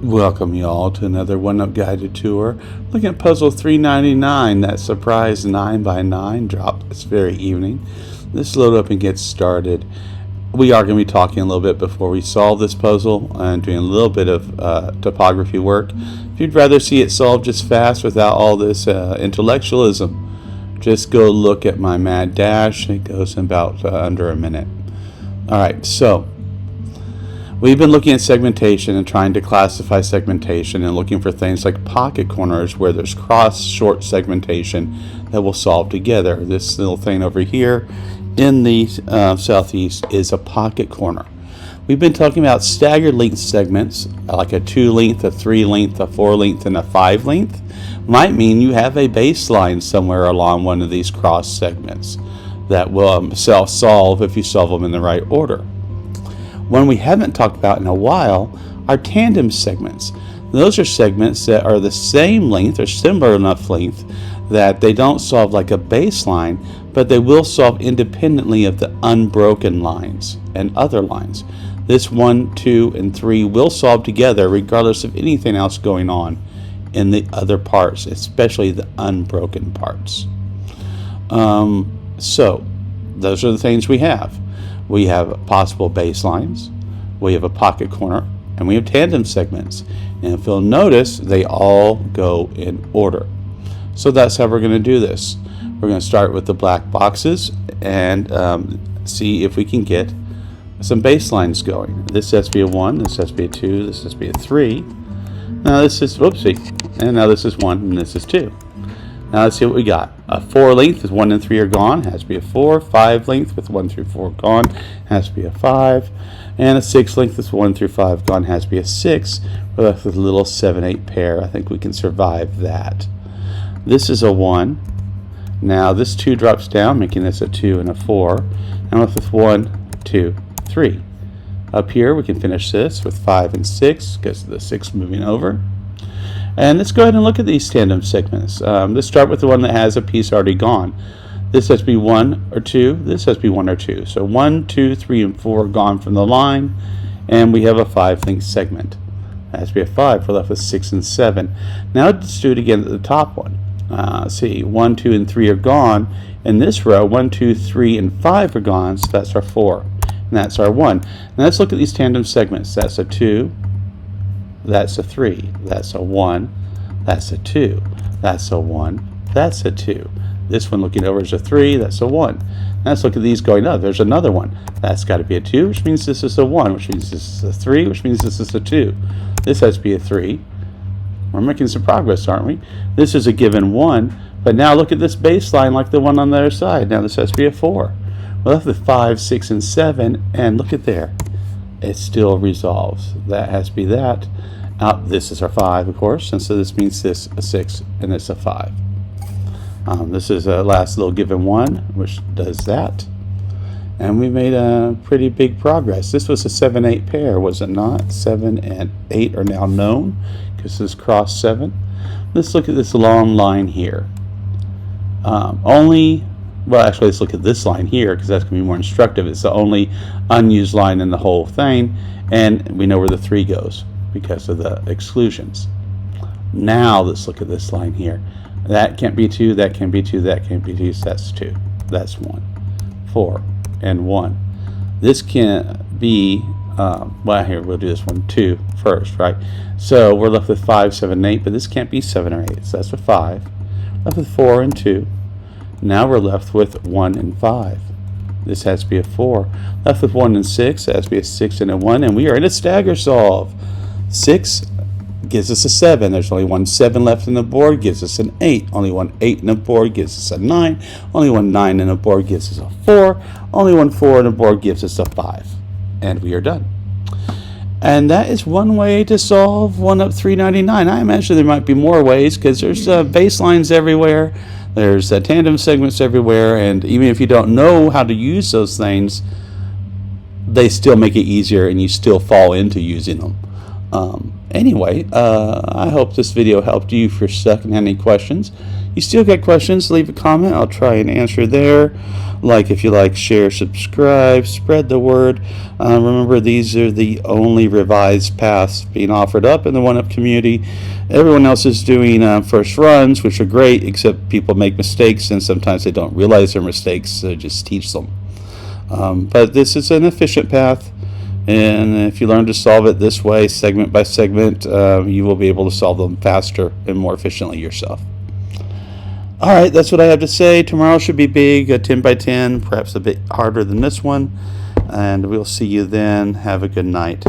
Welcome you all to another one-up guided tour. Looking at puzzle 399, that surprise 9x9 drop this very evening. Let's load up and get started. We are going to be talking a little bit before we solve this puzzle and doing a little bit of topography work. If you'd rather see it solved just fast without all this intellectualism, just go look at my mad dash. It goes in about under a minute. Alright, so we've been looking at segmentation and trying to classify segmentation and looking for things like pocket corners where there's cross short segmentation that will solve together. This little thing over here in the southeast is a pocket corner. We've been talking about staggered length segments, like a 2 length, a 3 length, a 4 length, and a 5 length. Might mean you have a baseline somewhere along one of these cross segments that will solve if you solve them in the right order. One we haven't talked about in a while are tandem segments. Those are segments that are the same length or similar enough length that they don't solve like a baseline, but they will solve independently of the unbroken lines and other lines. This 1, 2, and 3 will solve together regardless of anything else going on in the other parts, especially the unbroken parts. So those are the things we have. We have possible baselines, we have a pocket corner, and we have tandem segments. And if you'll notice, they all go in order. So that's how we're going to do this. We're going to start with the black boxes and see if we can get some baselines going. This has to be a 1, this has to be a 2, this has to be a 3. Now this is, whoopsie, and now this is 1 and this is 2. Now let's see what we got. A 4 length with 1 and 3 are gone, has to be a 4. 5 length with 1 through 4 gone, has to be a 5. And a 6 length with 1 through 5 gone, has to be a 6. We're left with a little 7-8 pair. I think we can survive that. This is a 1. Now this 2 drops down, making this a 2 and a 4. And left with 1, 2, 3. Up here we can finish this with 5 and 6 because of the 6 moving over. And let's go ahead and look at these tandem segments. Let's start with the one that has a piece already gone. This has to be 1 or 2. This has to be 1 or 2. So 1, 2, 3, and 4 are gone from the line. And we have a 5 length segment. That has to be a 5. We're left with 6 and 7. Now let's do it again at the top one. See, 1, 2, and 3 are gone. In this row, 1, 2, 3, and 5 are gone. So that's our 4. And that's our 1. Now let's look at these tandem segments. That's a 2. That's a 3, that's a 1, that's a 2, that's a 1, that's a 2. This one looking over is a 3, that's a 1. Now let's look at these going up. There's another one. That's got to be a 2, which means this is a 1, which means this is a 3, which means this is a 2. This has to be a 3. We're making some progress, aren't we? This is a given 1, but now look at this baseline like the one on the other side. Now this has to be a 4. We're left with 5, 6, and 7, and look at there. It still resolves. That has to be that. This is our 5, of course, and so this means this a 6 and this a 5. This is a last little given 1, which does that. And we made a pretty big progress. This was a 7-8 pair, was it not? 7 and 8 are now known because this is cross 7. Let's look at this long line here. Well, actually, let's look at this line here because that's going to be more instructive. It's the only unused line in the whole thing, and we know where the 3 goes because of the exclusions. Now let's look at this line here. That can't be 2, that can't be 2, that can't be 2, so that's 2. That's 1. 4 and 1. This can't be, well, here, we'll do this one 2 first, right? So we're left with 5, 7, 8, but this can't be 7 or 8, so that's a 5. Left with 4 and 2. Now we're left with 1 and 5. This has to be a 4. Left with 1 and 6, that has to be a 6 and a 1, and we are in a stagger solve. 6 gives us a 7. There's only one 7 left in the board, gives us an 8. Only one 8 in the board gives us a 9. Only one 9 in the board gives us a 4. Only one 4 in the board gives us a 5. And we are done. And that is one way to solve 1UP 399. I imagine there might be more ways because there's baselines everywhere. There's tandem segments everywhere. And even if you don't know how to use those things, they still make it easier and you still fall into using them. Anyway, I hope this video helped you. If you're stuck and have any questions, You still got questions, leave a comment. I'll try and answer there. Like if you like, share, subscribe, spread the word. Remember, these are the only revised paths being offered up in the One Up community. Everyone else is doing first runs, which are great, except people make mistakes, and sometimes they don't realize their mistakes, so just teach them. But this is an efficient path, and if you learn to solve it this way, segment by segment, you will be able to solve them faster and more efficiently yourself. All right, that's what I have to say. Tomorrow should be big, 10 by 10, perhaps a bit harder than this one, and we'll see you then. Have a good night.